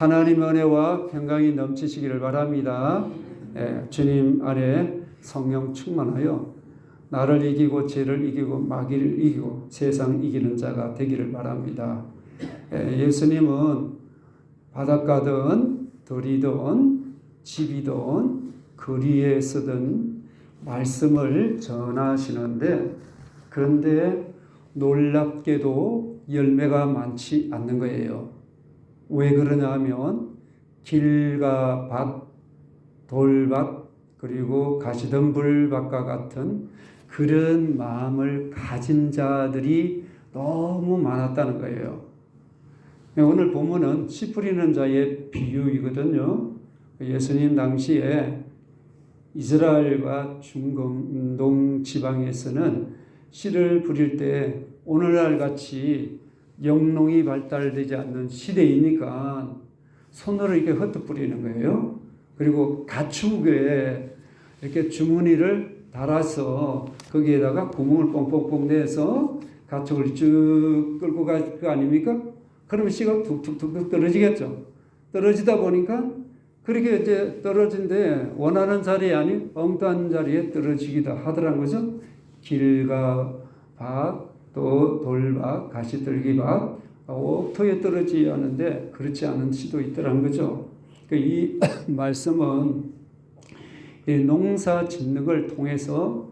하나님 은혜와 평강이 넘치시기를 바랍니다. 주님 안에 성령 충만하여 나를 이기고 죄를 이기고 마귀를 이기고 세상 이기는 자가 되기를 바랍니다. 예수님은 바닷가든 들이든 집이든 거리에 서든 말씀을 전하시는데, 그런데 놀랍게도 열매가 많지 않는 거예요. 왜 그러냐 하면 길과 밭, 돌밭, 그리고 가시덤불밭과 같은 그런 마음을 가진 자들이 너무 많았다는 거예요. 오늘 본문은 씨 뿌리는 자의 비유이거든요. 예수님 당시에 이스라엘과 중동 지방에서는 씨를 뿌릴 때 오늘날 같이 영농이 발달되지 않는 시대이니까 손으로 이렇게 흩어 뿌리는 거예요. 그리고 가축에 이렇게 주머니를 달아서 거기에다가 구멍을 뻥뻥뻥 내서 가축을 쭉 끌고 갈 거 아닙니까? 그러면 씨가 툭툭툭 떨어지겠죠. 떨어지다 보니까 그렇게 이제 떨어진데 원하는 자리에 아닌 엉뚱한 자리에 떨어지기도 하더란 거죠. 길과 밭, 또 돌밭, 가시떨기밭, 옥토에 떨어지지 않은데 그렇지 않은 씨도 있더란 거죠. 이 말씀은 이 농사 짓는 걸 통해서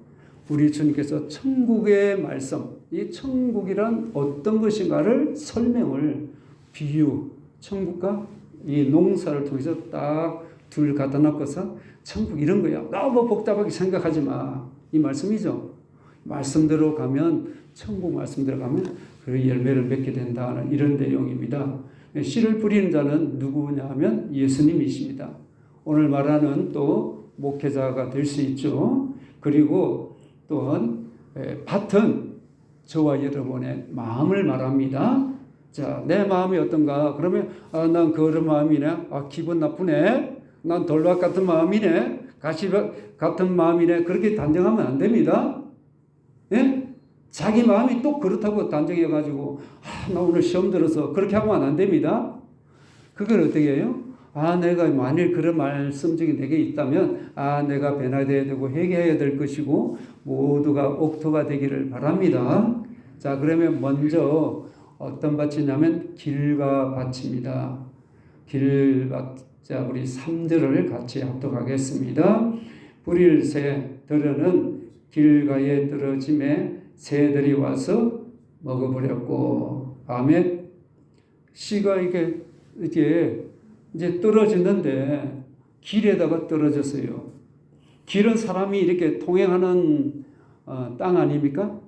우리 주님께서 천국의 말씀, 이 천국이란 어떤 것인가를 설명을, 비유, 천국과 이 농사를 통해서 딱 둘 갖다 놓고서 천국 이런 거야. 너무 복잡하게 생각하지 마. 이 말씀이죠. 말씀대로 가면, 천국 말씀대로 가면 그 열매를 맺게 된다는 이런 내용입니다. 씨를 뿌리는 자는 누구냐 하면 예수님이십니다. 오늘 말하는 또 목회자가 될 수 있죠. 그리고 또한 밭은 저와 여러분의 마음을 말합니다. 자, 내 마음이 어떤가? 그러면 난 그런 마음이네. 기분 나쁘네. 난 돌밭 같은 마음이네. 가시밭 같은 마음이네. 그렇게 단정하면 안 됩니다. 예? 자기 마음이 또 그렇다고 단정해가지고 나 오늘 시험 들어서 그렇게 하면 안 됩니다. 그걸 어떻게 해요? 내가 만일 그런 말씀 중에 내게 있다면 내가 변화되어야 되고 회개해야 될 것이고 모두가 옥토가 되기를 바랍니다. 자, 그러면 먼저 어떤 밭이냐면 길과 밭입니다. 길밭. 자, 우리 3절을 같이 합독하겠습니다. 뿌릴 새 들어는 길가에 떨어짐에 새들이 와서 먹어버렸고. 아멘. 씨가 이게 이제 떨어지는데 길에다가 떨어졌어요. 길은 사람이 이렇게 통행하는 땅 아닙니까?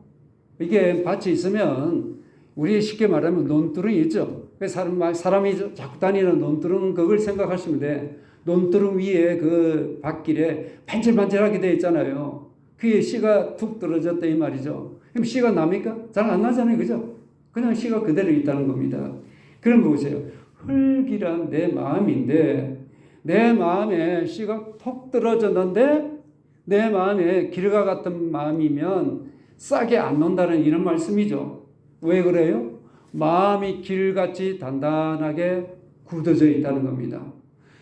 이게 밭이 있으면 우리 쉽게 말하면 논두렁이 있죠. 사람이 자꾸 다니는 논두렁 그걸 생각하시면 돼. 논두렁 위에 그 밭길에 반질반질하게 되어 있잖아요. 그게 씨가 툭 떨어졌다 이 말이죠. 그럼 씨가 납니까? 잘 안 나잖아요. 그죠? 그냥 씨가 그대로 있다는 겁니다. 그럼 보세요. 흙이란 내 마음인데 내 마음에 씨가 톡 떨어졌는데 내 마음에 길과 같은 마음이면 싹이 안 논다는 이런 말씀이죠. 왜 그래요? 마음이 길같이 단단하게 굳어져 있다는 겁니다.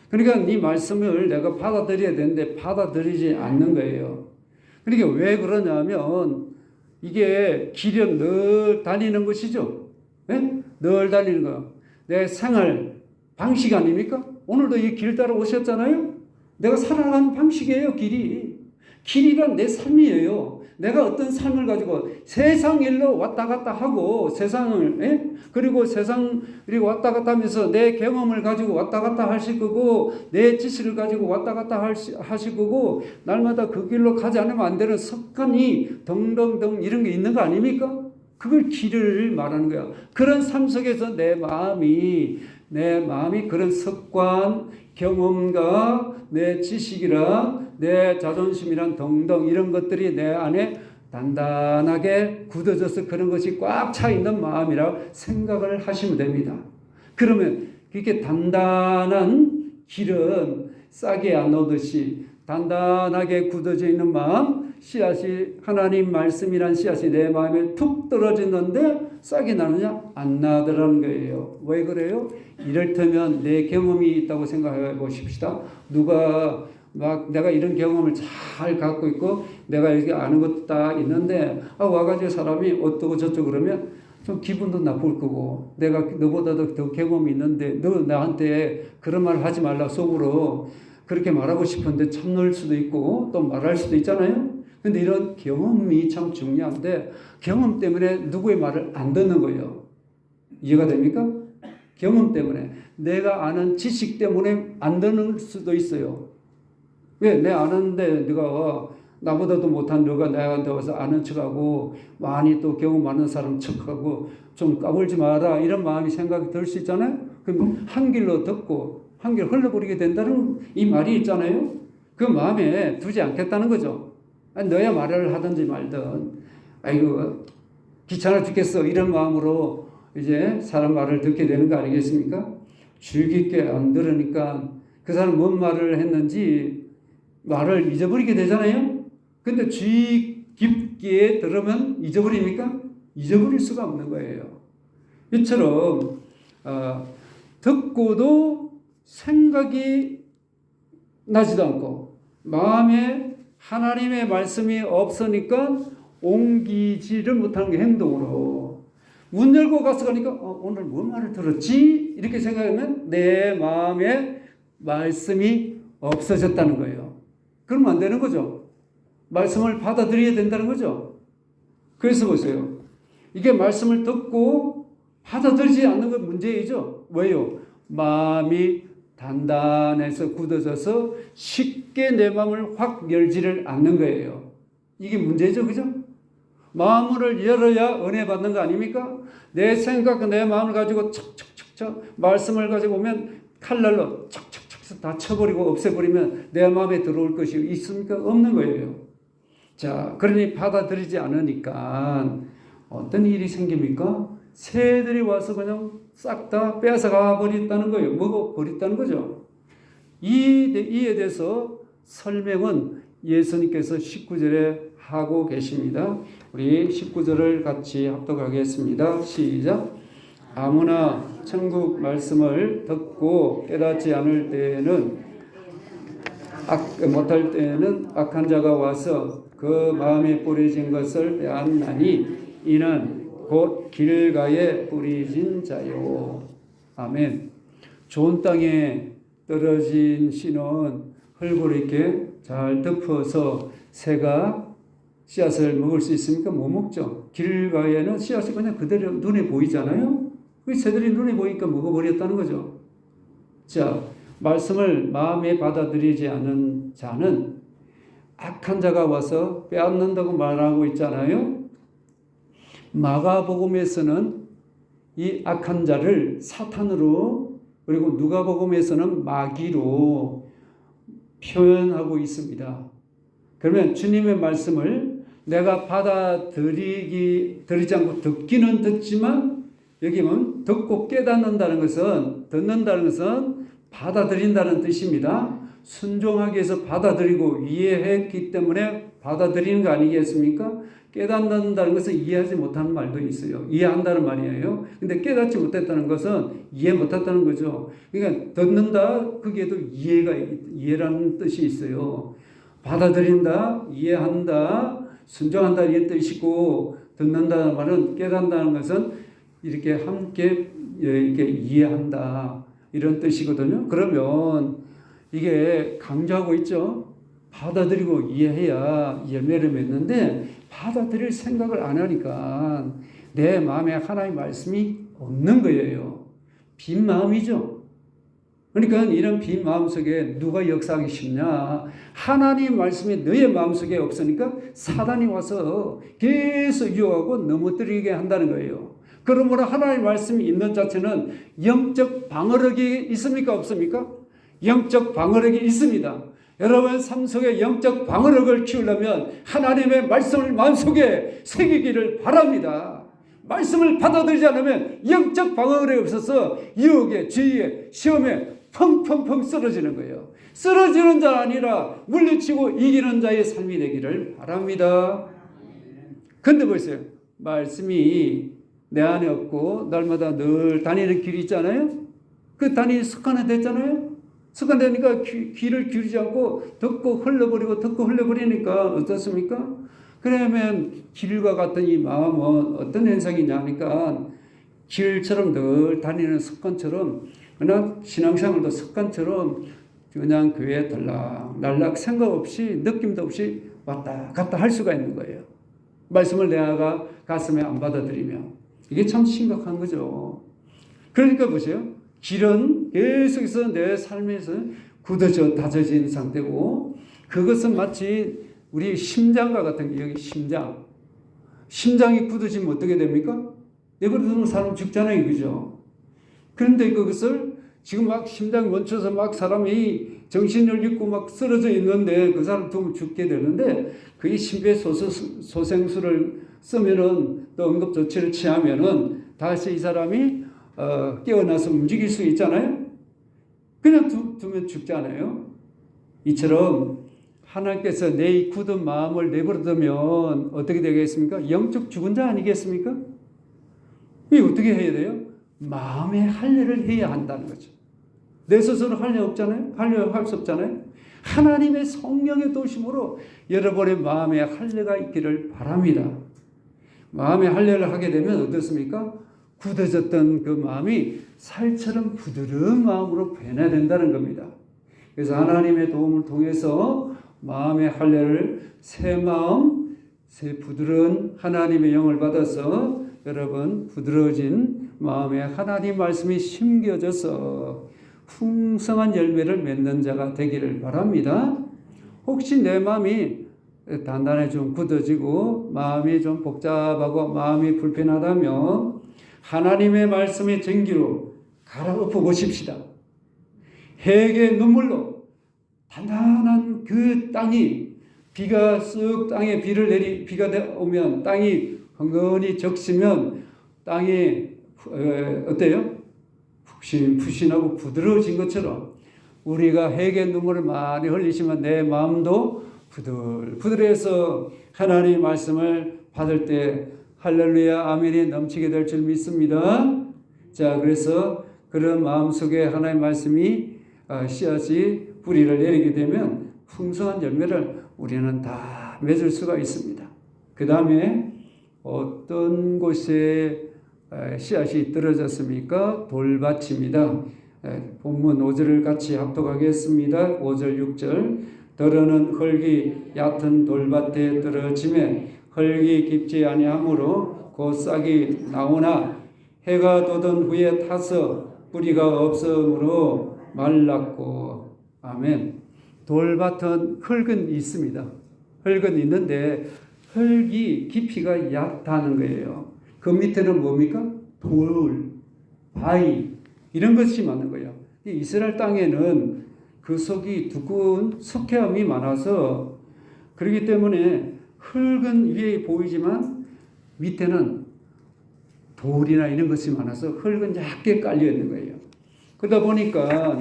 그러니까 이 말씀을 내가 받아들여야 되는데 받아들이지 않는 거예요. 그러니까 왜 그러냐면 이게 길은 늘 다니는 것이죠. 네? 늘 다니는 거. 내 생활 방식 아닙니까? 오늘도 이 길 따라 오셨잖아요. 내가 살아가는 방식이에요. 길이란 내 삶이에요. 내가 어떤 삶을 가지고 세상 일로 왔다 갔다 하고 세상을 그리고 세상 그리고 왔다 갔다 하면서 내 경험을 가지고 왔다 갔다 하실 거고 내 지식을 가지고 왔다 갔다 하실 거고 날마다 그 길로 가지 않으면 안 되는 습관이 등등등 이런 게 있는 거 아닙니까? 그걸 길을 말하는 거야. 그런 삶 속에서 내 마음이 그런 습관, 경험과 내 지식이랑 내 자존심이란 등등 이런 것들이 내 안에 단단하게 굳어져서 그런 것이 꽉 차 있는 마음이라고 생각을 하시면 됩니다. 그러면 이렇게 단단한 길은 싹이 안 오듯이 단단하게 굳어져 있는 마음, 씨앗이 하나님 말씀이란 씨앗이 내 마음에 툭 떨어졌는데 싹이 나느냐? 안 나더라는 거예요. 왜 그래요? 이를테면 내 경험이 있다고 생각해 보십시다. 누가 막 내가 이런 경험을 잘 갖고 있고 내가 이렇게 아는 것도 다 있는데 와가지고 사람이 어떠고 저쩌고 그러면 좀 기분도 나쁠 거고 내가 너보다도 더 경험이 있는데 너 나한테 그런 말 하지 말라 속으로 그렇게 말하고 싶은데 참을 수도 있고 또 말할 수도 있잖아요. 근데 이런 경험이 참 중요한데 경험 때문에 누구의 말을 안 듣는 거예요. 이해가 됩니까? 경험 때문에 내가 아는 지식 때문에 안 듣는 수도 있어요. 왜? 내 아는데 네가 나보다도 못한 너가 나한테 와서 아는 척하고 많이 또 경험 많은 사람 척하고 좀 까불지 마라 이런 마음이 생각이 들 수 있잖아요. 그럼 한 길로 듣고 한 길 흘러버리게 된다는 이 말이 있잖아요. 그 마음에 두지 않겠다는 거죠. 너야 말을 하든지 말든 아이고 귀찮아 죽겠어 이런 마음으로 이제 사람 말을 듣게 되는 거 아니겠습니까? 주의 깊게 안 들으니까 그 사람 뭔 말을 했는지 말을 잊어버리게 되잖아요. 근데 주의 깊게 들으면 잊어버립니까? 잊어버릴 수가 없는 거예요. 이처럼 듣고도 생각이 나지도 않고 마음에 하나님의 말씀이 없으니까 옮기지를 못하는 게 행동으로 문 열고 가서 가니까 오늘 뭔 말을 들었지? 이렇게 생각하면 내 마음에 말씀이 없어졌다는 거예요. 그러면 안 되는 거죠. 말씀을 받아들여야 된다는 거죠. 그래서 보세요. 이게 말씀을 듣고 받아들이지 않는 건 문제이죠. 왜요? 마음이 단단해서 굳어져서 쉽게 내 마음을 확 열지를 않는 거예요. 이게 문제죠. 그죠? 마음을 열어야 은혜 받는 거 아닙니까? 내 생각, 내 마음을 가지고 척척척척 말씀을 가지고 오면 칼날로 척척척 다 쳐버리고 없애버리면 내 마음에 들어올 것이 있습니까? 없는 거예요. 자, 그러니 받아들이지 않으니까 어떤 일이 생깁니까? 새들이 와서 그냥 싹 다 뺏어가 버렸다는 거예요. 먹어버렸다는 거죠. 이에 대해서 설명은 예수님께서 19절에 하고 계십니다. 우리 19절을 같이 합독하겠습니다. 시작. 아무나 천국 말씀을 듣고 깨닫지 않을 때에는 못할 때에는 악한 자가 와서 그 마음에 뿌려진 것을 빼앗나니 이는 곧 길가에 뿌려진 자요. 아멘. 좋은 땅에 떨어진 씨는 흙으로 이렇게 잘 덮어서 새가 씨앗을 먹을 수 있습니까? 못 먹죠. 길가에는 씨앗이 그냥 그대로 눈에 보이잖아요. 그 새들이 눈에 보이니까 먹어버렸다는 거죠. 자, 말씀을 마음에 받아들이지 않은 자는 악한 자가 와서 빼앗는다고 말하고 있잖아요. 마가복음에서는 이 악한 자를 사탄으로 그리고 누가복음에서는 마귀로 표현하고 있습니다. 그러면 주님의 말씀을 내가 받아들이지 않고 듣기는 듣지만 여기 보면 듣고 깨닫는다는 것은 듣는다는 것은 받아들인다는 뜻입니다. 순종하기 위해서 받아들이고 이해했기 때문에 받아들이는 거 아니겠습니까? 깨닫는다는 것은 이해하지 못하는 말도 있어요. 이해한다는 말이에요. 근데 깨닫지 못했다는 것은 이해 못했다는 거죠. 그러니까 듣는다, 거기에도 이해라는 뜻이 있어요. 받아들인다, 이해한다, 순종한다 이런 뜻이고 듣는다는 말은 깨닫는다는 것은 이렇게 함께 이렇게 이해한다 이런 뜻이거든요. 그러면 이게 강조하고 있죠. 받아들이고 이해해야 열매를 맺는데 받아들일 생각을 안 하니까 내 마음에 하나님의 말씀이 없는 거예요. 빈 마음이죠. 그러니까 이런 빈 마음 속에 누가 역사하기 쉽냐? 하나님 말씀이 너의 마음 속에 없으니까 사단이 와서 계속 유혹하고 넘어뜨리게 한다는 거예요. 그러므로 하나님 말씀이 있는 자체는 영적 방어력이 있습니까? 없습니까? 영적 방어력이 있습니다. 여러분 삶 속에 영적 방어력을 키우려면 하나님의 말씀을 마음속에 새기기를 바랍니다. 말씀을 받아들이지 않으면 영적 방어력이 없어서 유혹에, 죄에, 시험에 펑펑펑 쓰러지는 거예요. 쓰러지는 자 아니라 물리치고 이기는 자의 삶이 되기를 바랍니다. 근데 보세요. 말씀이 내 안에 없고 날마다 늘 다니는 길이 있잖아요. 그 다니는 습관이 됐잖아요. 습관되니까 귀를 기울이지 않고 듣고 흘려버리니까 어떻습니까? 그러면 길과 같은 이 마음은 어떤 현상이냐 하니까 길처럼 늘 다니는 습관처럼 그냥 신앙생활도 습관처럼 그냥 교회에 들락날락 생각 없이 느낌도 없이 왔다 갔다 할 수가 있는 거예요. 말씀을 내가 가슴에 안 받아들이면 이게 참 심각한 거죠. 그러니까 보세요. 길은 계속해서 내 삶에서 굳어져 다져진 상태고 그것은 마치 우리 심장과 같은 게 여기 심장이 굳어지면 어떻게 됩니까? 내버려두면 사람 죽잖아요. 그죠? 그런데 그것을 지금 막 심장이 멈춰서 막 사람이 정신을 잃고 막 쓰러져 있는데 그 사람 두면 죽게 되는데 그게 심폐소생술을 쓰면은 또 응급조치를 취하면은 다시 이 사람이 깨어나서 움직일 수 있잖아요. 그냥 두면 죽잖아요. 이처럼 하나님께서 내 굳은 마음을 내버려두면 어떻게 되겠습니까? 영적 죽은 자 아니겠습니까? 이 어떻게 해야 돼요? 마음의 할례를 해야 한다는 거죠. 내 스스로 할례 없잖아요. 할 수 없잖아요. 하나님의 성령의 도심으로 여러분의 마음에 할례가 있기를 바랍니다. 마음의 할례를 하게 되면 어떻습니까? 굳어졌던 그 마음이 살처럼 부드러운 마음으로 변화된다는 겁니다. 그래서 하나님의 도움을 통해서 마음의 할례를 새 마음, 새 부드러운 하나님의 영을 받아서 여러분 부드러워진 마음에 하나님 말씀이 심겨져서 풍성한 열매를 맺는 자가 되기를 바랍니다. 혹시 내 마음이 단단히 좀 굳어지고 마음이 좀 복잡하고 마음이 불편하다면 하나님의 말씀의 전기로 갈아엎어 보십시다. 해의 눈물로 단단한 그 땅이 비가 쓱 땅에 비가 오면 땅이 흥건히 적시면 땅이 어때요? 푹신하고 부드러워진 것처럼 우리가 해의 눈물을 많이 흘리시면 내 마음도 부들부들해서 하나님의 말씀을 받을 때 할렐루야 아멘이 넘치게 될 줄 믿습니다. 자, 그래서 그런 마음속에 하나님의 말씀이 씨앗이 뿌리를 내리게 되면 풍성한 열매를 우리는 다 맺을 수가 있습니다. 그 다음에 어떤 곳에 씨앗이 떨어졌습니까? 돌밭입니다. 본문 5절을 같이 합독하겠습니다. 5절 6절 더러는 흙이 얕은 돌밭에 떨어짐에 흙이 깊지 아니하므로 곧 싹이 나오나 해가 돋은 후에 타서 뿌리가 없으므로 말랐고. 아멘. 돌밭은 흙은 있습니다. 흙은 있는데 흙이 깊이가 얕다는 거예요. 그 밑에는 뭡니까? 돌, 바위 이런 것이 많은 거예요. 이스라엘 땅에는 그 속이 두꺼운 석회암이 많아서 그렇기 때문에 흙은 위에 보이지만 밑에는 돌이나 이런 것이 많아서 흙은 얇게 깔려 있는 거예요. 그러다 보니까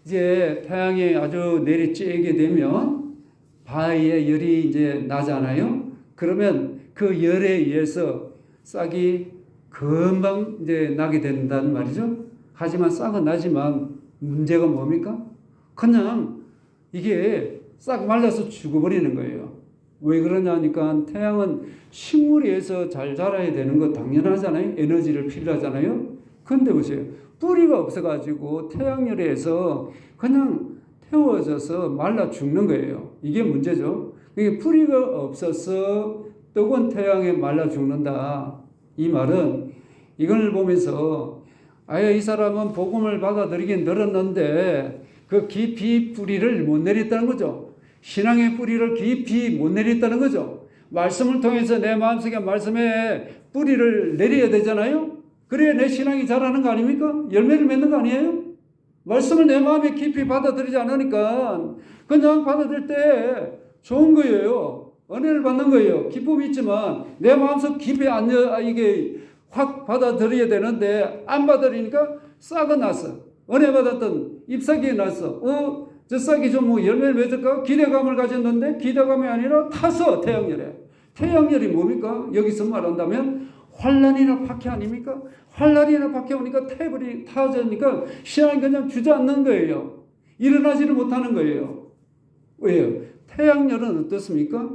이제 태양이 아주 내리쬐게 되면 바위에 열이 이제 나잖아요. 그러면 그 열에 의해서 싹이 금방 이제 나게 된다는 말이죠. 하지만 싹은 나지만 문제가 뭡니까? 그냥 이게 싹 말라서 죽어버리는 거예요. 왜 그러냐니까 태양은 식물에서 잘 자라야 되는 거 당연하잖아요. 에너지를 필요하잖아요. 그런데 보세요. 뿌리가 없어가지고 태양열에서 그냥 태워져서 말라 죽는 거예요. 이게 문제죠. 이게 뿌리가 없어서 뜨거운 태양에 말라 죽는다. 이 말은 이걸 보면서 아예 이 사람은 복음을 받아들이긴 늘었는데 그 깊이 뿌리를 못 내렸다는 거죠. 신앙의 뿌리를 깊이 못 내렸다는 거죠. 말씀을 통해서 내 마음속에 말씀에 뿌리를 내려야 되잖아요. 그래야 내 신앙이 자라는 거 아닙니까? 열매를 맺는 거 아니에요? 말씀을 내 마음에 깊이 받아들이지 않으니까 그냥 받아들일 때 좋은 거예요. 은혜를 받는 거예요. 기쁨이 있지만 내 마음속 깊이 이게 확 받아들여야 되는데 안 받아들이니까 싹은 났어. 은혜 받았던 잎사귀에 났어. 저 싹이 좀 뭐 열매를 맺을까? 기대감을 가졌는데 기대감이 아니라 타서 태양열에. 태양열이 뭡니까? 여기서 말한다면 환란이나 박해 아닙니까? 환란이나 박해 오니까 태블이 타져니까 신앙이 그냥 주저앉는 거예요. 일어나지를 못하는 거예요. 왜요? 태양열은 어떻습니까?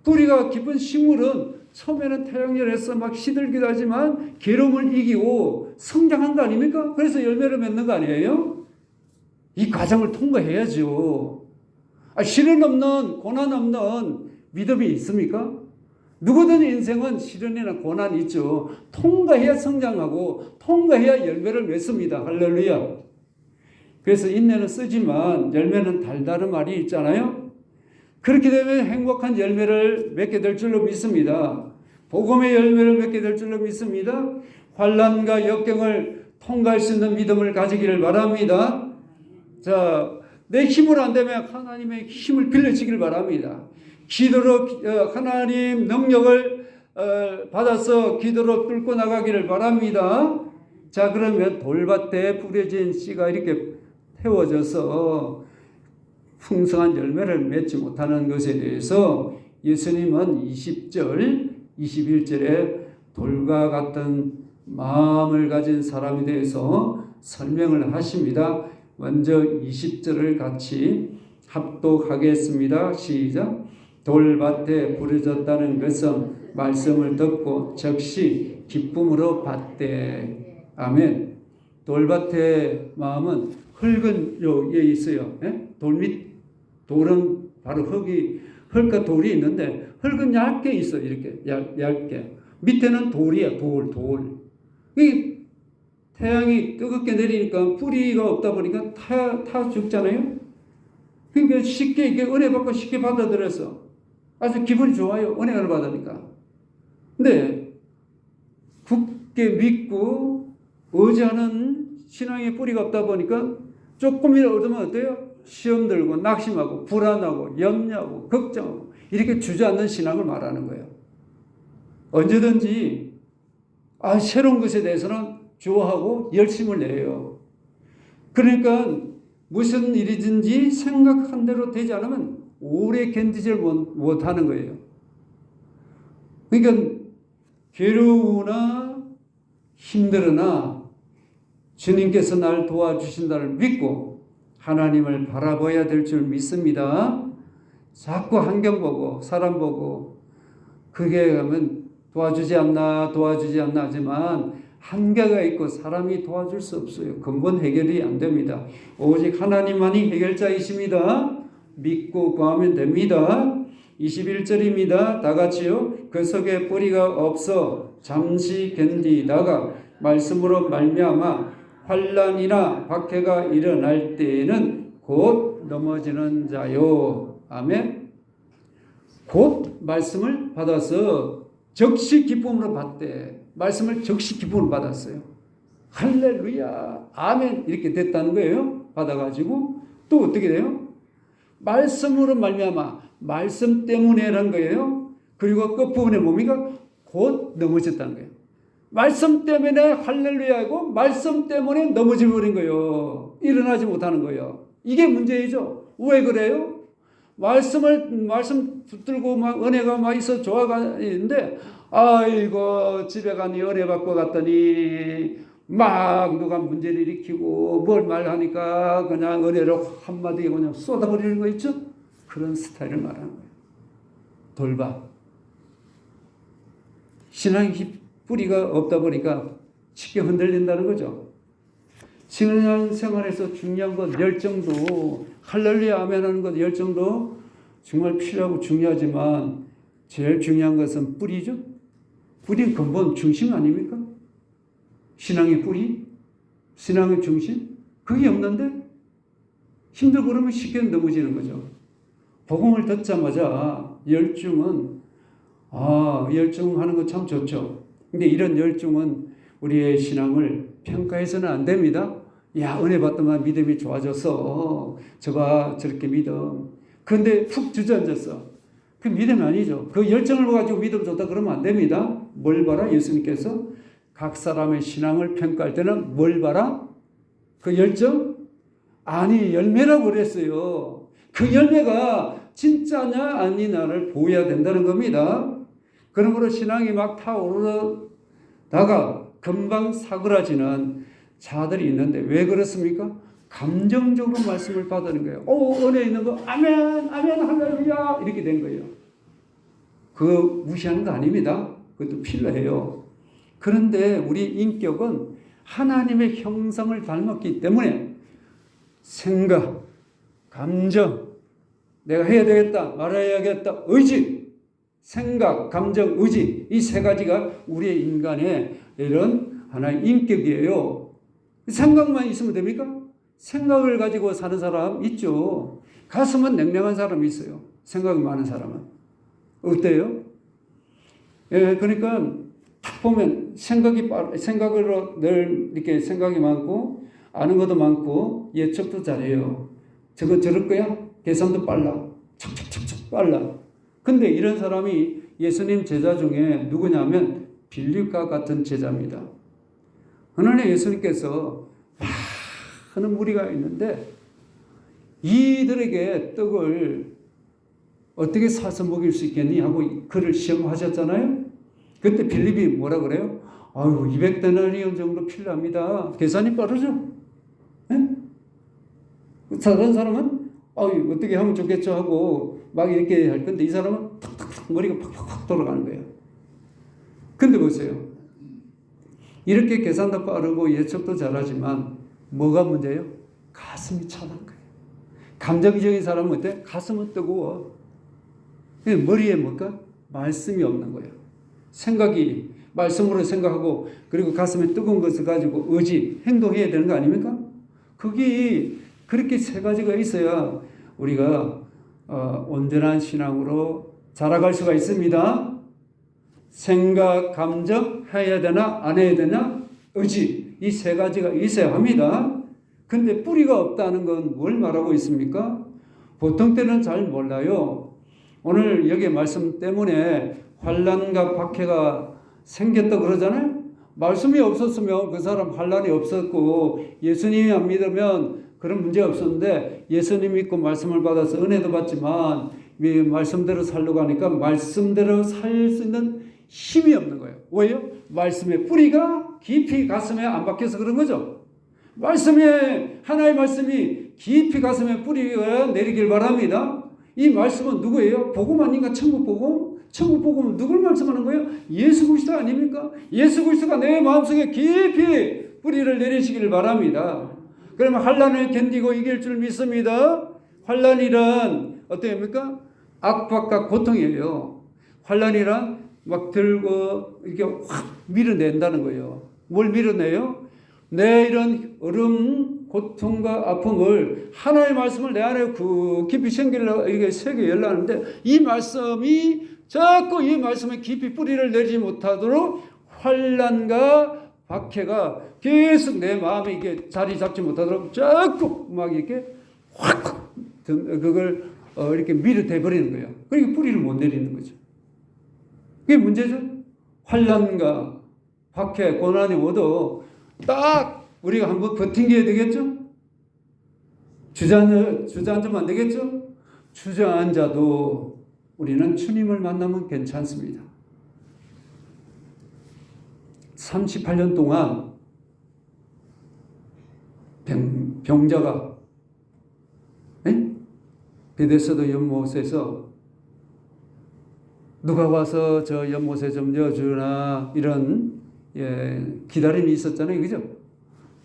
뿌리가 깊은 식물은 처음에는 태양열에서 막 시들기도 하지만 괴로움을 이기고 성장한 거 아닙니까? 그래서 열매를 맺는 거 아니에요? 이 과정을 통과해야죠. 시련 없는, 고난 없는 믿음이 있습니까? 누구든 인생은 시련이나 고난이 있죠. 통과해야 성장하고 통과해야 열매를 맺습니다. 할렐루야. 그래서 인내는 쓰지만 열매는 달다는 말이 있잖아요. 그렇게 되면 행복한 열매를 맺게 될 줄로 믿습니다. 복음의 열매를 맺게 될 줄로 믿습니다. 환난과 역경을 통과할 수 있는 믿음을 가지기를 바랍니다. 자, 내 힘으로 안 되면 하나님의 힘을 빌려주기를 바랍니다. 기도로 하나님 능력을 받아서 기도로 뚫고 나가기를 바랍니다. 자, 그러면 돌밭에 뿌려진 씨가 이렇게 태워져서 풍성한 열매를 맺지 못하는 것에 대해서 예수님은 20절, 21절에 돌과 같은 마음을 가진 사람에 대해서 설명을 하십니다. 먼저 20절을 같이 합독하겠습니다. 시작. 돌밭에 부러졌다는 것은 말씀을 듣고 즉시 기쁨으로 받되. 아멘. 돌밭의 마음은 흙은 여기에 있어요. 돌은 바로 흙과 돌이 있는데 흙은 얇게 있어. 이렇게 얇게. 밑에는 돌이야. 돌. 이 태양이 뜨겁게 내리니까 뿌리가 없다 보니까 타 죽잖아요. 그러니까 쉽게 이게 은혜 받고 쉽게 받아들여서 아주 기분이 좋아요. 은혜를 받으니까. 근데 굳게 믿고 의지하는 신앙의 뿌리가 없다 보니까 조금이라도 얻으면 어때요? 시험 들고 낙심하고 불안하고 염려하고 걱정하고 이렇게 주저앉는 신앙을 말하는 거예요. 언제든지 새로운 것에 대해서는 좋아하고 열심을 내요. 그러니까 무슨 일이든지 생각한 대로 되지 않으면 오래 견디질 못하는 거예요. 그러니까 괴로우나 힘들으나 주님께서 날 도와주신다를 믿고 하나님을 바라봐야 될 줄 믿습니다. 자꾸 환경 보고 사람 보고 그게 하면 도와주지 않나 하지만 한계가 있고 사람이 도와줄 수 없어요. 근본 해결이 안 됩니다. 오직 하나님만이 해결자이십니다. 믿고 구하면 됩니다. 21절입니다. 다 같이요. 그 속에 뿌리가 없어 잠시 견디다가 말씀으로 말미암아 환난이나 박해가 일어날 때에는 곧 넘어지는 자요. 아멘. 곧 말씀을 받아서 즉시 기쁨으로 받되 말씀을 즉시 기쁨으로 받았어요. 할렐루야. 아멘. 이렇게 됐다는 거예요. 받아가지고 또 어떻게 돼요? 말씀으로 말미암아 말씀 때문에라는 거예요. 그리고 끝부분에 뭡니까? 곧 넘어졌다는 거예요. 말씀 때문에 할렐루야고 말씀 때문에 넘어져 버린 거예요. 일어나지 못하는 거예요. 이게 문제이죠. 왜 그래요? 말씀 붙들고 막 은혜가 막 있어 좋아가는데 아이고 집에 가니 은혜 받고 갔더니 막 누가 문제를 일으키고 뭘 말하니까 그냥 은혜로 한마디에 그냥 쏟아버리는 거 있죠? 그런 스타일을 말하는 거예요. 돌봐. 신앙의 뿌리가 없다 보니까 쉽게 흔들린다는 거죠. 신앙 생활에서 중요한 건 열정도 할렐루야 아멘 하는 것 열정도 정말 필요하고 중요하지만 제일 중요한 것은 뿌리죠. 뿌리는 근본 중심 아닙니까? 신앙의 뿌리, 신앙의 중심 그게 없는데 힘들고 그러면 쉽게 넘어지는 거죠. 복음을 듣자마자 열중은 열중하는 거 참 좋죠. 근데 이런 열중은 우리의 신앙을 평가해서는 안 됩니다. 야, 은혜 받더만 믿음이 좋아졌어. 저봐, 저렇게 믿음. 그런데 푹 주저앉았어. 그 믿음이 아니죠. 그 열정을 가지고 믿음 좋다 그러면 안 됩니다. 뭘 봐라? 예수님께서 각 사람의 신앙을 평가할 때는 뭘 봐라? 그 열정? 아니, 열매라고 그랬어요. 그 열매가 진짜냐 아니냐를 보여야 된다는 겁니다. 그러므로 신앙이 막 타오르다가 금방 사그라지는 자들이 있는데 왜 그렇습니까? 감정적으로 말씀을 받는 거예요. 은혜 있는 거 아멘 아멘 할렐루야 이렇게 된 거예요. 그거 무시하는 거 아닙니다. 그것도 필요해요. 그런데 우리 인격은 하나님의 형상을 닮았기 때문에 생각, 감정, 내가 해야 되겠다, 말아야겠다, 의지, 생각, 감정, 의지 이 세 가지가 우리의 인간의 이런 하나의 인격이에요. 생각만 있으면 됩니까? 생각을 가지고 사는 사람 있죠. 가슴은 냉랭한 사람이 있어요. 생각이 많은 사람은. 어때요? 예, 그러니까 딱 보면 생각으로 늘 이렇게 생각이 많고 아는 것도 많고 예측도 잘해요. 저거 저럴 거야? 계산도 빨라. 척척척척 빨라. 근데 이런 사람이 예수님 제자 중에 누구냐면 빌립과 같은 제자입니다. 어느 날 예수님께서 많은 무리가 있는데 이들에게 떡을 어떻게 사서 먹일 수 있겠니? 하고 그를 시험하셨잖아요. 그때 빌립이 뭐라 그래요? 200데나리온 정도 필요합니다. 계산이 빠르죠? 네? 다른 사람은 어떻게 하면 좋겠죠 하고 막 이렇게 할 건데 이 사람은 탁탁탁 머리가 팍팍팍 돌아가는 거예요. 근데 보세요. 이렇게 계산도 빠르고 예측도 잘하지만 뭐가 문제예요? 가슴이 차는 거예요. 감정적인 사람은 어때? 가슴은 뜨거워. 머리에 뭘까? 말씀이 없는 거예요. 생각이 말씀으로 생각하고 그리고 가슴에 뜨거운 것을 가지고 의지, 행동해야 되는 거 아닙니까? 그게 그렇게 세 가지가 있어야 우리가 온전한 신앙으로 자라갈 수가 있습니다. 생각, 감정, 해야 되나 안 해야 되나 의지 이 세 가지가 있어야 합니다. 근데 뿌리가 없다는 건 뭘 말하고 있습니까? 보통 때는 잘 몰라요. 오늘 여기 말씀 때문에 환난과 박해가 생겼다 그러잖아요. 말씀이 없었으면 그 사람 환난이 없었고 예수님이 안 믿으면 그런 문제가 없었는데 예수님 믿고 말씀을 받아서 은혜도 받지만 말씀대로 살려고 하니까 말씀대로 살 수 있는 힘이 없는 거예요. 왜요? 말씀의 뿌리가 깊이 가슴에 안 박혀서 그런 거죠. 하나의 말씀이 깊이 가슴에 뿌리가 내리길 바랍니다. 이 말씀은 누구예요? 복음 아닌가? 천국 복음? 천국 복음은 누굴 말씀하는 거예요? 예수 그리스도 아닙니까? 예수 그리스도가 내 마음속에 깊이 뿌리를 내리시기를 바랍니다. 그러면 환난을 견디고 이길 줄 믿습니다. 환난이란 어떻습니까? 압박과 고통이에요. 환난이란 막 들고 이렇게 확 밀어낸다는 거예요. 뭘 밀어내요? 내 이런 고통과 아픔을 하나의 말씀을 내 안에 깊이 생기려고 이렇게 새겨 열라는데 이 말씀이 자꾸 이 말씀에 깊이 뿌리를 내리지 못하도록 환난과 박해가 계속 내 마음에 이게 자리 잡지 못하도록 자꾸 막 이렇게 확 그걸 이렇게 밀어대 버리는 거예요. 그러니까 뿌리를 못 내리는 거죠. 그게 문제죠. 환난과 박해, 고난이 오도 딱 우리가 한번 버팅겨야 되겠죠? 주저앉으면 안 되겠죠? 주저앉아도 우리는 주님을 만나면 괜찮습니다. 38년 동안 병자가 베데스다 연못에서 누가 와서 저 연못에 좀 넣어주나 이런 기다림이 있었잖아요. 그죠?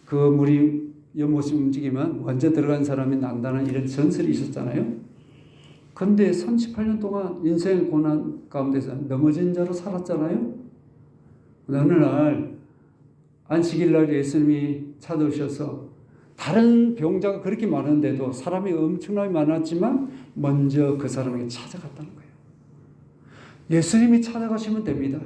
그 물이 연못이 움직이면 먼저 들어간 사람이 난다는 이런 전설이 있었잖아요. 그런데 38년 동안 인생 고난 가운데서 넘어진 자로 살았잖아요. 어느 날 안식일 날 예수님이 찾아오셔서 다른 병자가 그렇게 많은데도 사람이 엄청나게 많았지만 먼저 그 사람에게 찾아갔다는 거예요. 예수님이 찾아가시면 됩니다.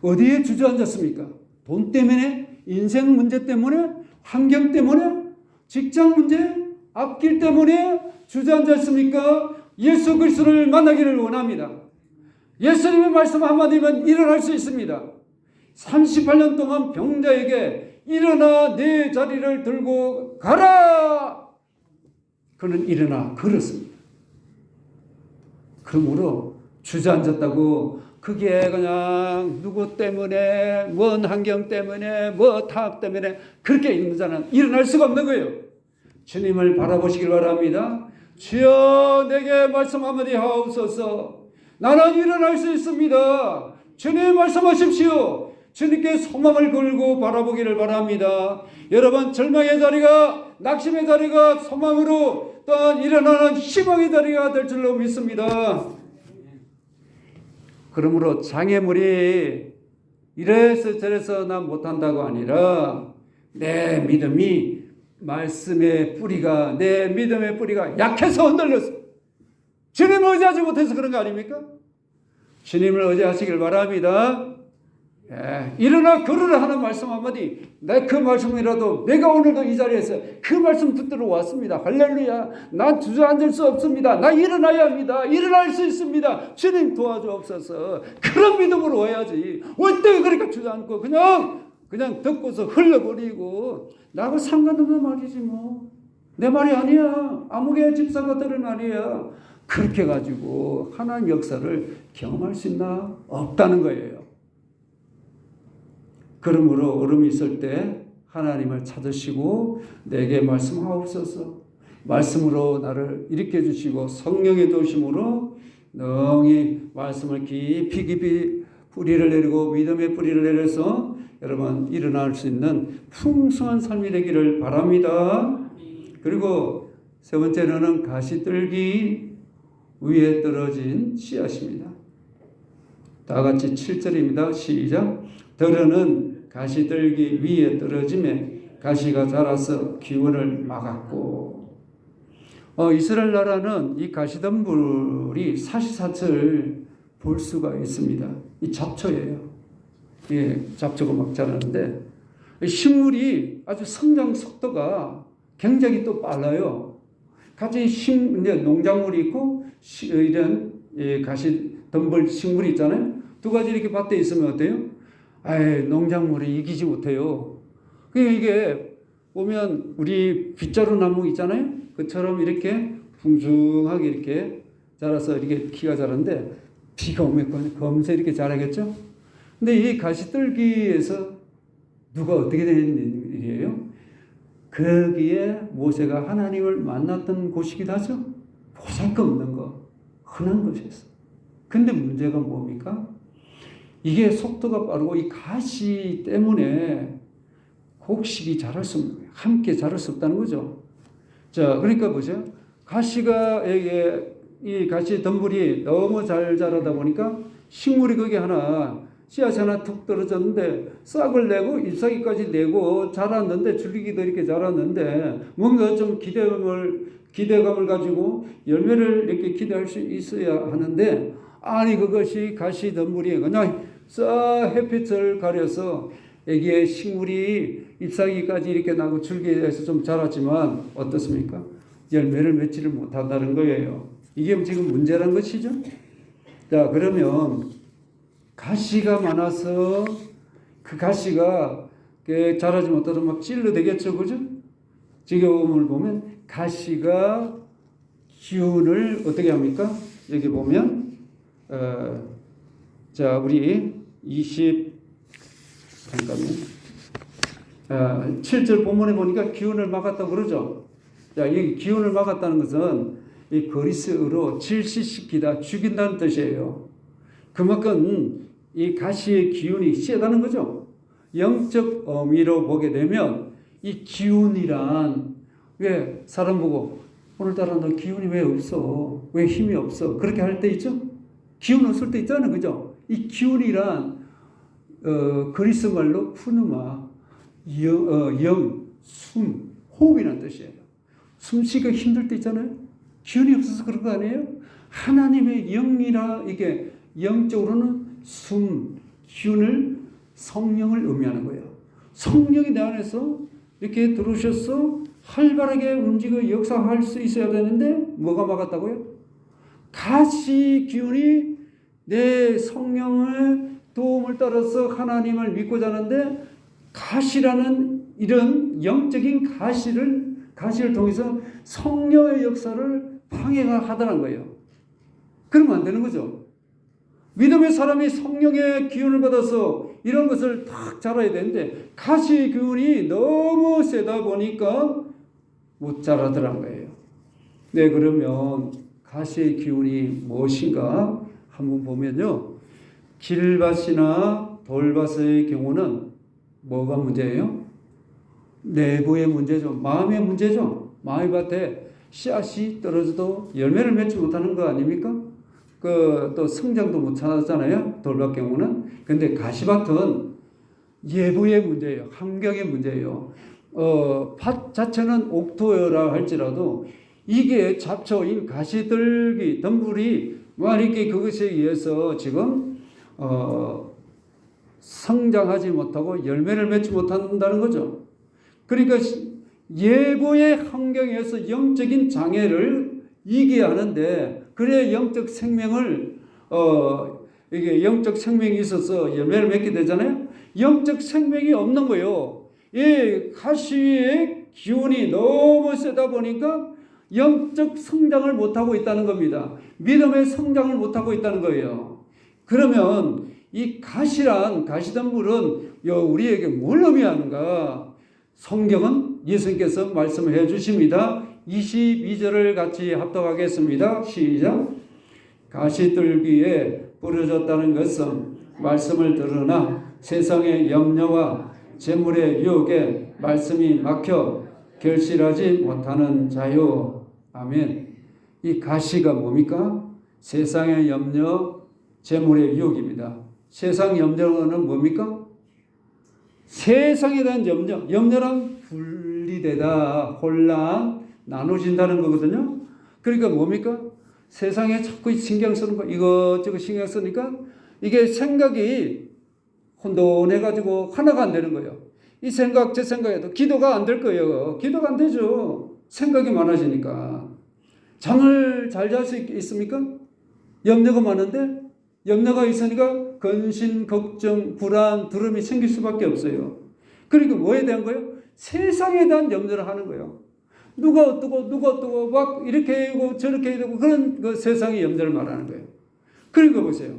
어디에 주저앉았습니까? 돈 때문에? 인생 문제 때문에? 환경 때문에? 직장 문제? 앞길 때문에 주저앉았습니까? 예수 그리스도를 만나기를 원합니다. 예수님의 말씀 한마디면 일어날 수 있습니다. 38년 동안 병자에게 일어나 내 자리를 들고 가라! 그는 일어나 걸었습니다. 그러므로 주저앉았다고 그게 그냥 누구 때문에, 뭔 환경 때문에, 뭐 타악 때문에 그렇게 있는 자는 일어날 수가 없는 거예요. 주님을 바라보시길 바랍니다. 주여 내게 말씀 한마디 하옵소서. 나는 일어날 수 있습니다. 주님 말씀하십시오. 주님께 소망을 걸고 바라보기를 바랍니다. 여러분, 절망의 자리가, 낙심의 자리가 소망으로 또한 일어나는 희망의 자리가 될 줄로 믿습니다. 그러므로 장애물이 이래서 저래서 난 못한다고 아니라 내 믿음이 말씀의 뿌리가, 내 믿음의 뿌리가 약해서 흔들렸어. 주님을 의지하지 못해서 그런 거 아닙니까? 주님을 의지하시길 바랍니다. 일어나 걸으라 하는 말씀 한마디, 내 그 말씀이라도 내가 오늘도 이 자리에서 그 말씀 듣도록 왔습니다. 할렐루야. 난 주저앉을 수 없습니다. 나 일어나야 합니다. 일어날 수 있습니다. 주님 도와주옵소서. 그런 믿음으로 와야지. 어떻게 그러니까 주저앉고 그냥 듣고서 흘러버리고 나하고 상관없는 말이지 뭐. 내 말이 아니야. 아무개 집사가들은 아니야. 그렇게 가지고 하나님 역사를 경험할 수 있나? 없다는 거예요. 그러므로 어려움이 있을 때 하나님을 찾으시고 내게 말씀하옵소서. 말씀으로 나를 일으켜 주시고 성령의 도심으로 능히 말씀을 깊이 뿌리를 내리고 믿음의 뿌리를 내려서 여러분 일어날 수 있는 풍성한 삶이 되기를 바랍니다. 그리고 세 번째로는 가시떨기 위에 떨어진 씨앗입니다. 다 같이 7절입니다. 시작. 들어는 가시떨기 위에 떨어짐에 가시가 자라서 기운을 막았고. 이스라엘 나라는 이 가시덤불이 사시사철 볼 수가 있습니다. 이 잡초예요. 예, 잡초가 막 자라는데 식물이 아주 성장 속도가 굉장히 또 빨라요. 같이 이제 농작물이 있고 이런 가시덤불 식물이 있잖아요. 두 가지 이렇게 밭에 있으면 어때요? 농작물이 이기지 못해요. 이게 보면 우리 빗자루 나무 있잖아요. 그처럼 이렇게 풍성하게 이렇게 자라서 이렇게 키가 자라는데 비가 오면 검새 이렇게 자라겠죠. 근데 이 가시떨기에서 누가 어떻게 된 일이에요? 거기에 모세가 하나님을 만났던 곳이기도 하죠. 보잘것없는 거, 흔한 것이었어. 근데 문제가 뭡니까? 이게 속도가 빠르고 이 가시 때문에 곡식이 자랄 수 없는 거예요. 함께 자랄 수 없다는 거죠. 자, 그러니까 보세요. 이 가시 덤불이 너무 잘 자라다 보니까 식물이 거기 씨앗이 하나 툭 떨어졌는데 싹을 내고 잎사귀까지 내고 자랐는데 줄기도 이렇게 자랐는데 뭔가 좀 기대감을 가지고 열매를 이렇게 기대할 수 있어야 하는데 아니 그것이 가시 덤불이 그냥 싹 햇빛을 가려서 여기에 식물이 잎사귀까지 이렇게 나고 줄기에서 좀 자랐지만 어떻습니까? 열매를 맺지를 못한다는 거예요. 이게 지금 문제란 것이죠. 자, 그러면 가시가 많아서 그 가시가 자라지 못하도 막 찔러대겠죠, 그죠? 지금을 보면 가시가 기운을 어떻게 합니까? 여기 보면 자, 우리 7절 본문에 보니까 기운을 막았다고 그러죠. 자, 이 기운을 막았다는 것은 이 그리스어로 질시시키다, 죽인다는 뜻이에요. 그만큼 이 가시의 기운이 세다는 거죠. 영적 의미로 보게 되면 이 기운이란 왜 사람 보고 오늘따라 너 기운이 왜 없어? 왜 힘이 없어? 그렇게 할 때 있죠? 기운 없을 때 있잖아요. 그죠? 이 기운이란 그리스 말로 푸누마, 숨, 호흡이라는 뜻이에요. 숨쉬기가 힘들 때 있잖아요. 기운이 없어서 그런 거 아니에요? 하나님의 영이라 이게 영적으로는 숨, 기운을 성령을 의미하는 거예요. 성령이 내 안에서 이렇게 들어오셔서 활발하게 움직여 역사할 수 있어야 되는데 뭐가 막았다고요? 가시 기운이 내 성령의 도움을 따라서 하나님을 믿고자 하는데 가시라는 이런 영적인 가시를 가시를 통해서 성령의 역사를 방해하더란 거예요. 그러면 안 되는 거죠. 믿음의 사람이 성령의 기운을 받아서 이런 것을 딱 자라야 되는데 가시의 기운이 너무 세다 보니까 못 자라더란 거예요. 네, 그러면 가시의 기운이 무엇인가 한번 보면요. 길밭이나 돌밭의 경우는 뭐가 문제예요? 내부의 문제죠. 마음의 문제죠. 마음의 밭에 씨앗이 떨어져도 열매를 맺지 못하는 거 아닙니까? 또 성장도 못 하잖아요. 돌밭 경우는. 근데 가시밭은 예부의 문제예요. 환경의 문제예요. 밭 자체는 옥토라 할지라도 이게 잡초인 가시들기 덤불이 이렇게 그것에 의해서 지금 성장하지 못하고 열매를 맺지 못한다는 거죠. 그러니까 예보의 환경에서 영적인 장애를 이겨야 하는데 그래야 영적 생명을 이게 영적 생명이 있어서 열매를 맺게 되잖아요. 영적 생명이 없는 거예요. 이 가시의 기운이 너무 세다 보니까 영적 성장을 못하고 있다는 겁니다. 믿음의 성장을 못하고 있다는 거예요. 그러면 이 가시덤불은 우리에게 뭘 의미하는가? 성경은 예수님께서 말씀해 주십니다. 22절을 같이 합독하겠습니다. 시작. 가시들기에 부러졌다는 것은 말씀을 들으나 세상의 염려와 재물의 유혹에 말씀이 막혀 결실하지 못하는 자요. 아멘. 이 가시가 뭡니까? 세상의 염려, 재물의 유혹입니다. 세상 염려는 뭡니까? 세상에 대한 염려. 염려란 분리되다, 혼란, 나눠진다는 거거든요. 그러니까 뭡니까? 세상에 자꾸 신경 쓰는 거, 이것저것 신경 쓰니까 이게 생각이 혼돈해가지고 하나가 안 되는 거예요. 이 생각, 저 생각에도 기도가 안 될 거예요. 기도가 안 되죠. 생각이 많아지니까. 잠을 잘 잘 수 있습니까? 염려가 많은데, 염려가 있으니까 근심, 걱정, 불안, 두려움이 생길 수밖에 없어요. 그러니까 뭐에 대한 거예요? 세상에 대한 염려를 하는 거예요. 누가 어떠고, 막 이렇게 하고 저렇게 되고, 그런 그 세상의 염려를 말하는 거예요. 그러니까 보세요.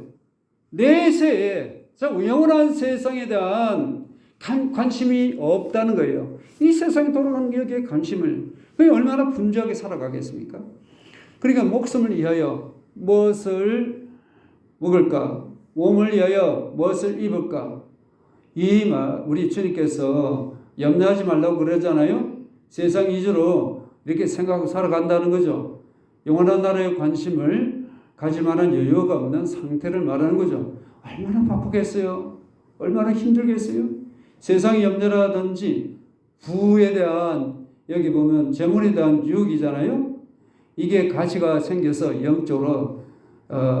내세에, 영원한 세상에 대한 관심이 없다는 거예요. 이 세상에 돌아가는 여기에 관심을, 그게 얼마나 분주하게 살아가겠습니까? 그러니까 목숨을 위하여 무엇을 먹을까? 몸을 위하여 무엇을 입을까? 우리 주님께서 염려하지 말라고 그러잖아요. 세상 위주로 이렇게 생각하고 살아간다는 거죠. 영원한 나라에 관심을 가질 만한 여유가 없는 상태를 말하는 거죠. 얼마나 바쁘겠어요? 얼마나 힘들겠어요? 세상 염려라든지 부에 대한, 여기 보면 재물에 대한 유혹이잖아요. 이게 가시가 생겨서 영적으로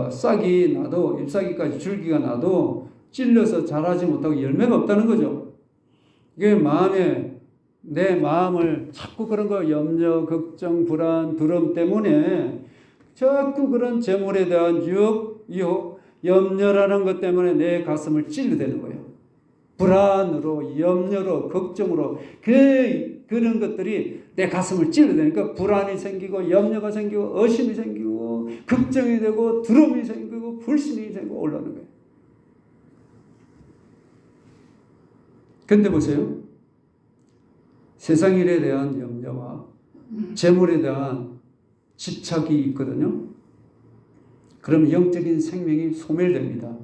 싹이 나도, 잎사귀까지 줄기가 나도 찔려서 자라지 못하고 열매가 없다는 거죠. 이게 내 마음을 자꾸 그런 거 염려, 걱정, 불안, 두려움 때문에 자꾸 그런 재물에 대한 유혹, 염려라는 것 때문에 내 가슴을 찔러대는 거예요. 불안으로, 염려로, 걱정으로 그런 것들이 내 가슴을 찔러대니까 불안이 생기고 염려가 생기고 의심이 생기고 걱정이 되고 두려움이 생기고 불신이 생기고 올라오는 거예요. 근데 보세요. 세상 일에 대한 염려와 재물에 대한 집착이 있거든요. 그럼 영적인 생명이 소멸됩니다.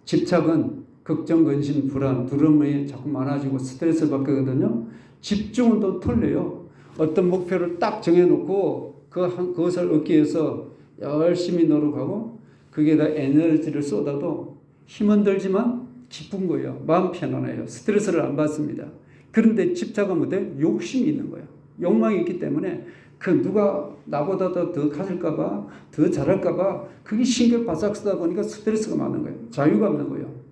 집착은 걱정, 근심, 불안, 두려움이 자꾸 많아지고 스트레스를 받게 되거든요. 집중은 또 틀려요. 어떤 목표를 딱 정해놓고 그것을 얻기 위해서 열심히 노력하고 거기에다 에너지를 쏟아도 힘은 들지만 기쁜 거예요. 마음 편안해요. 스트레스를 안 받습니다. 그런데 집착은 뭐대? 욕심이 있는 거예요. 욕망이 있기 때문에 누가 나보다 더 가질까봐, 더 잘할까봐 그게 신경 바싹 쓰다 보니까 스트레스가 많은 거예요. 자유가 없는 거예요.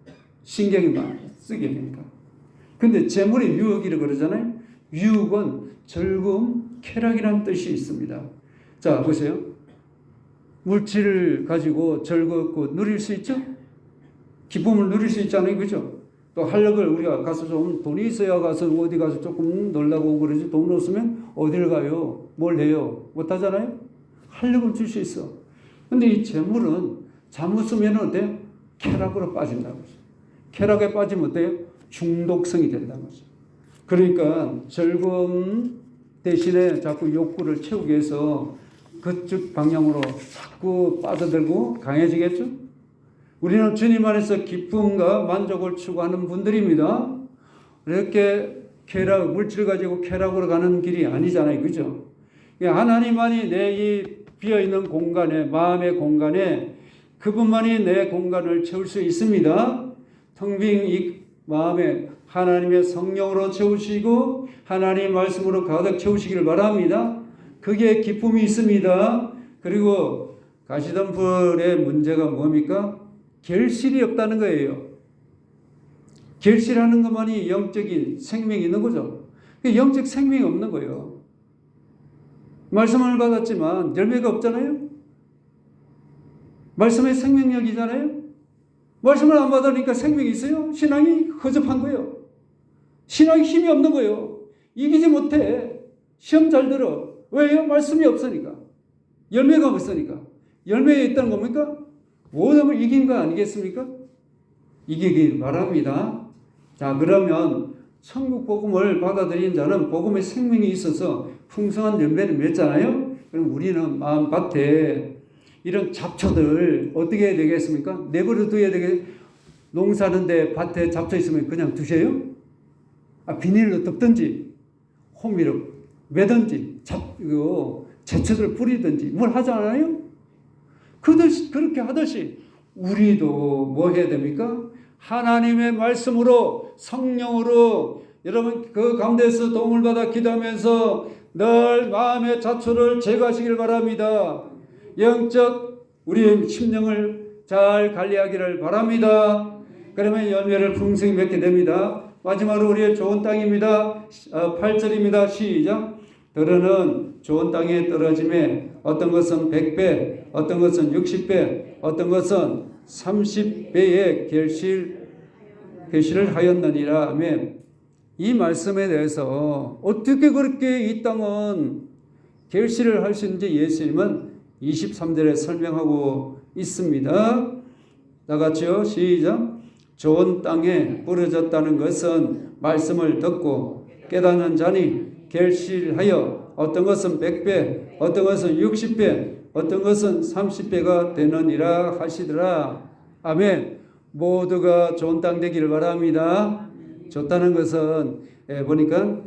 신경이 막 쓰게 되니까. 근데 재물의 유혹이라고 그러잖아요. 유혹은 즐거움, 쾌락이라는 뜻이 있습니다. 자, 보세요. 물질을 가지고 즐겁고 누릴 수 있죠? 기쁨을 누릴 수 있잖아요. 그죠? 또 활력을 우리가 가서 좀 돈이 있어야 가서 어디 가서 조금 놀라고 오고 그러지 돈 없으면 어딜 가요? 뭘 해요? 못 하잖아요? 활력을 줄 수 있어. 근데 이 재물은 잘못 쓰면 어때요? 쾌락으로 빠진다는 거죠. 쾌락에 빠지면 어때요? 중독성이 된다는 거죠. 그러니까 즐거움 대신에 자꾸 욕구를 채우기 위해서 그쪽 방향으로 자꾸 빠져들고 강해지겠죠? 우리는 주님 안에서 기쁨과 만족을 추구하는 분들입니다. 이렇게 쾌락, 물질 가지고 쾌락으로 가는 길이 아니잖아요. 그죠? 하나님만이 내 이 비어있는 공간에, 마음의 공간에 그분만이 내 공간을 채울 수 있습니다. 텅 빈 이 마음에 하나님의 성령으로 채우시고 하나님의 말씀으로 가득 채우시기를 바랍니다. 그게 기쁨이 있습니다. 그리고 가시덤불의 문제가 뭡니까? 결실이 없다는 거예요. 결실하는 것만이 영적인 생명이 있는 거죠. 영적 생명이 없는 거예요. 말씀을 받았지만 열매가 없잖아요. 말씀의 생명력이잖아요. 말씀을 안 받으니까 생명이 있어요? 신앙이 허접한 거예요. 신앙이 힘이 없는 거예요. 이기지 못해. 시험 잘 들어. 왜요? 말씀이 없으니까. 열매가 없으니까. 열매에 있다는 겁니까? 모든 걸 이긴 거 아니겠습니까? 이기길 바랍니다. 자, 그러면 천국 복음을 받아들인 자는 복음의 생명이 있어서 풍성한 열매를 맺잖아요. 그럼 우리는 마음밭에 이런 잡초들 어떻게 해야 되겠습니까? 내버려 둬야 되겠. 농사하는데 밭에 잡초 있으면 그냥 두세요? 비닐로 덮든지 호미로 매든지 제초를 뿌리든지 뭘 하지 않아요? 그렇게 하듯이 우리도 뭐 해야 됩니까? 하나님의 말씀으로 성령으로 여러분 그 가운데서 도움을 받아 기도하면서 늘 마음의 자초를 제거하시길 바랍니다. 영적 우리의 심령을 잘 관리하기를 바랍니다. 그러면 열매를 풍성히 맺게 됩니다. 마지막으로 우리의 좋은 땅입니다. 8절입니다. 시작. 들으는 좋은 땅에 떨어짐에 어떤 것은 100배, 어떤 것은 60배, 어떤 것은 30배의 결실을 하였느니라. 아멘. 이 말씀에 대해서 어떻게 그렇게 이 땅은 결실을 할 수 있는지 예수님은 23절에 설명하고 있습니다. 다 같이요. 시작. 좋은 땅에 부러졌다는 것은 말씀을 듣고 깨닫는 자니 결실하여 어떤 것은 100배, 어떤 것은 60배, 어떤 것은 30배가 되느니라 하시더라. 아멘. 모두가 좋은 땅 되기를 바랍니다. 좋다는 것은 보니까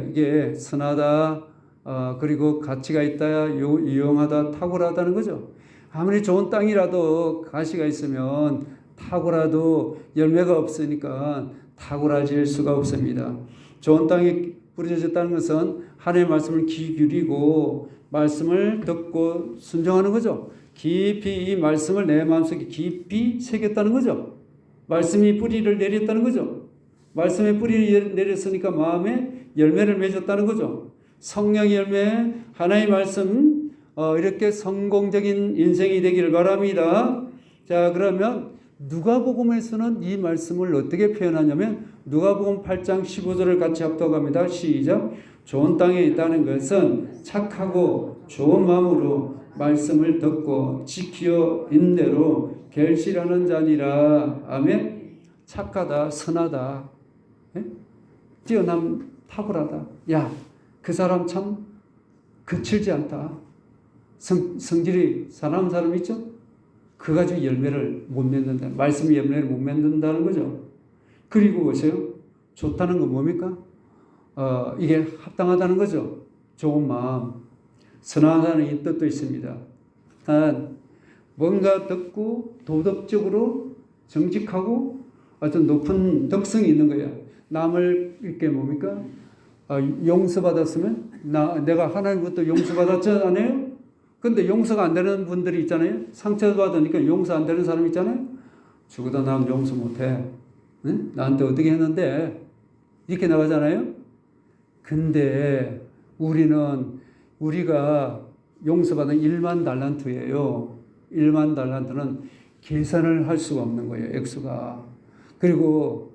이게 선하다, 그리고 가치가 있다, 유용하다, 탁월하다는 거죠. 아무리 좋은 땅이라도 가시가 있으면 탁월하도 열매가 없으니까 탁월해질 수가 없습니다. 좋은 땅이 부러졌다는 것은 하나님의 말씀을 귀 기울이고 말씀을 듣고 순종하는 거죠. 깊이 이 말씀을 내 마음속에 깊이 새겼다는 거죠. 말씀이 뿌리를 내렸다는 거죠. 말씀의 뿌리를 내렸으니까 마음에 열매를 맺었다는 거죠. 성령의 열매, 하나님의 말씀, 이렇게 성공적인 인생이 되기를 바랍니다. 자, 그러면 누가복음에서는 이 말씀을 어떻게 표현하냐면 누가복음 8장 15절을 같이 합독합니다. 시작. 좋은 땅에 있다는 것은 착하고 좋은 마음으로 말씀을 듣고 지키어 인대로 결실하는 자니라. 아멘. 착하다, 선하다, 뛰어남, 탁월하다. 야, 그 사람 참 거칠지 않다. 성질이 사나운 사람 있죠? 그 가지고 열매를 못 맺는다. 말씀의 열매를 못 맺는다는 거죠. 그리고 보세요. 좋다는 건 뭡니까? 이게 합당하다는 거죠. 좋은 마음. 선하다는 이 뜻도 있습니다. 뭔가 듣고 도덕적으로 정직하고 어떤 높은 덕성이 있는 거예요. 남을 이렇게 뭡니까? 용서받았으면 내가 하나님부터 용서받았잖아요. 근데 용서가 안 되는 분들이 있잖아요. 상처받으니까 용서 안 되는 사람 있잖아요. 죽어도 난 용서 못해. 응? 나한테 어떻게 했는데 이렇게 나가잖아요. 근데 우리가 용서받은 1만 달란트예요. 1만 달란트는 계산을 할 수가 없는 거예요. 액수가. 그리고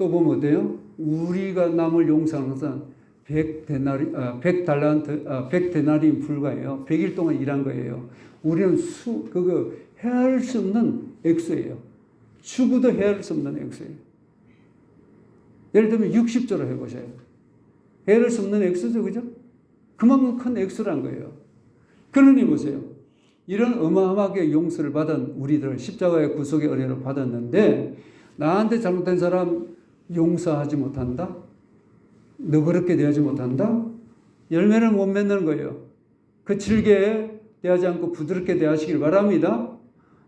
또 보면 어때요? 우리가 남을 용서하는 것은 100데나리인 불과해요. 100일 동안 일한 거예요. 우리는 그거 헤아릴 수 없는 액수예요. 죽어도 헤아릴 수 없는 액수예요. 예를 들면 60조로 해보세요. 헤아릴 수 없는 액수죠, 그죠? 그만큼 큰 액수란 거예요. 그러니 보세요. 이런 어마어마하게 용서를 받은 우리들, 십자가의 구속의 은혜를 받았는데, 나한테 잘못된 사람 용서하지 못한다? 너그럽게 대하지 못한다? 열매를 못 맺는 거예요. 거칠게 대하지 않고 부드럽게 대하시길 바랍니다.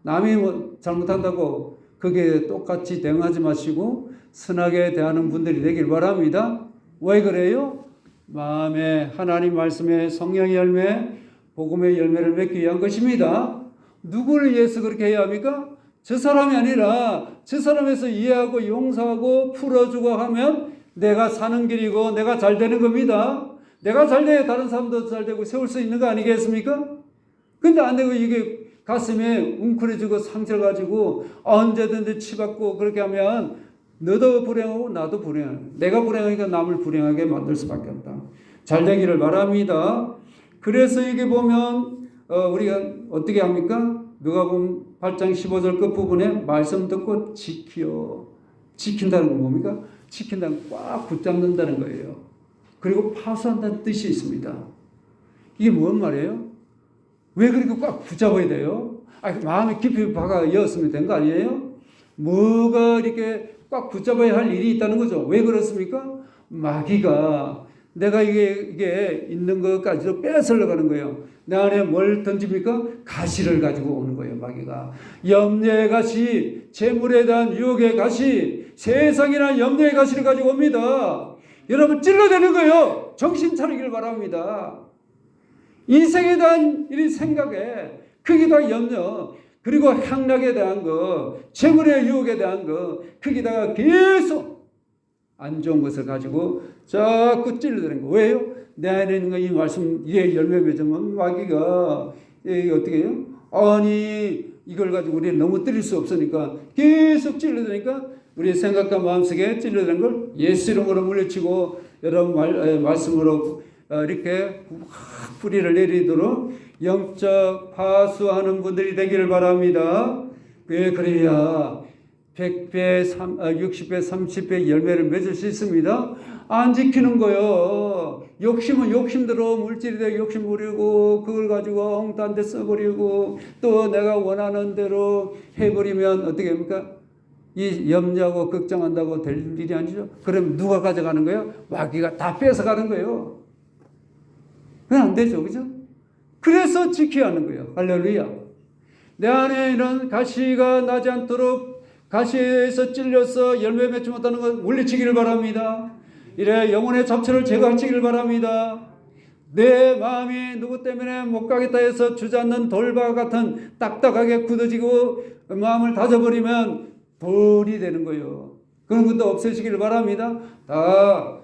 남이 잘못한다고 거기에 똑같이 대응하지 마시고 선하게 대하는 분들이 되길 바랍니다. 왜 그래요? 마음에 하나님 말씀의 성령의 열매, 복음의 열매를 맺기 위한 것입니다. 누구를 위해서 그렇게 해야 합니까? 저 사람이 아니라 저 사람에서 이해하고 용서하고 풀어주고 하면 내가 사는 길이고 내가 잘 되는 겁니다. 내가 잘 돼야 다른 사람도 잘 되고 세울 수 있는 거 아니겠습니까? 근데 안 되고 이게 가슴에 웅크려지고 상처를 가지고 언제든지 치받고 그렇게 하면 너도 불행하고 나도 불행하고 내가 불행하니까 남을 불행하게 만들 수밖에 없다. 잘 되기를 바랍니다. 그래서 이게 보면 우리가 어떻게 합니까? 누가복음 8장 15절 끝부분에 말씀 듣고 지키어. 지킨다는 건 뭡니까? 지킨다는 건 꽉 붙잡는다는 거예요. 그리고 파수한다는 뜻이 있습니다. 이게 뭔 말이에요? 왜 그렇게 꽉 붙잡아야 돼요? 마음에 깊이 박아 이었으면 된 거 아니에요? 뭐가 이렇게 꽉 붙잡아야 할 일이 있다는 거죠. 왜 그렇습니까? 마귀가 내가 이게 있는 것까지도 빼앗으려 가는 거예요. 내 안에 뭘 던집니까? 가시를 가지고 오는 거예요, 마귀가. 염려의 가시, 재물에 대한 유혹의 가시, 세상이란 염려의 가시를 가지고 옵니다. 여러분 찔러대는 거예요. 정신 차리길 바랍니다. 인생에 대한 이 생각에 거기다 염려, 그리고 향락에 대한 거, 재물의 유혹에 대한 거, 거기다가 계속 안 좋은 것을 가지고 자꾸 찔러대는 거. 왜요? 내 안에 있는 이 말씀, 이게 열매 맺으면 마귀가 어떻게 해요? 아니 이걸 가지고 우리는 넘어뜨릴 수 없으니까 계속 찔러대니까 우리 생각과 마음속에 찔러대는 걸 예수 이름으로 물리치고 여러분 말씀으로 이렇게 확 뿌리를 내리도록 영적 파수하는 분들이 되기를 바랍니다. 그래야 100배, 60배, 30배 열매를 맺을 수 있습니다. 안 지키는 거요. 욕심은 욕심대로 물질에 대해 욕심 부리고 그걸 가지고 엉뚱한 데 써버리고 또 내가 원하는 대로 해버리면 어떻게 합니까? 이 염려하고 걱정한다고 될 일이 아니죠. 그럼 누가 가져가는 거예요? 마귀가 다 뺏어가는 거예요. 그건 안 되죠. 그죠? 그래서 지켜야 하는 거예요. 할렐루야. 내 안에 있는 가시가 나지 않도록 가시에서 찔려서 열매 맺지 못하는 것 물리치기를 바랍니다. 이래 영혼의 잡초를 제거하시기를 바랍니다. 내 마음이 누구 때문에 못 가겠다 해서 주저앉는 돌과 같은 딱딱하게 굳어지고 마음을 다져버리면 돌이 되는 거예요. 그런 것도 없애시기를 바랍니다. 다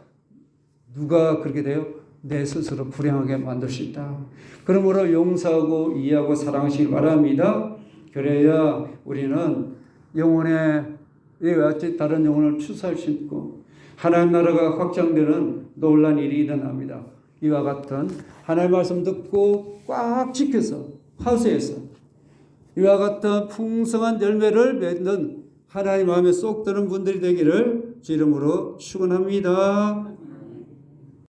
누가 그렇게 돼요? 내 스스로 불행하게 만들 수 있다. 그러므로 용서하고 이해하고 사랑하시길 바랍니다. 그래야 우리는 영혼의 다른 영혼을 추수할 수 있고 하나님 나라가 확장되는 놀라운 일이 일어납니다. 이와 같은 하나님의 말씀 듣고 꽉 지켜서 하수해서 이와 같은 풍성한 열매를 맺는 하나님 마음에 쏙 드는 분들이 되기를 주 이름으로 축원합니다.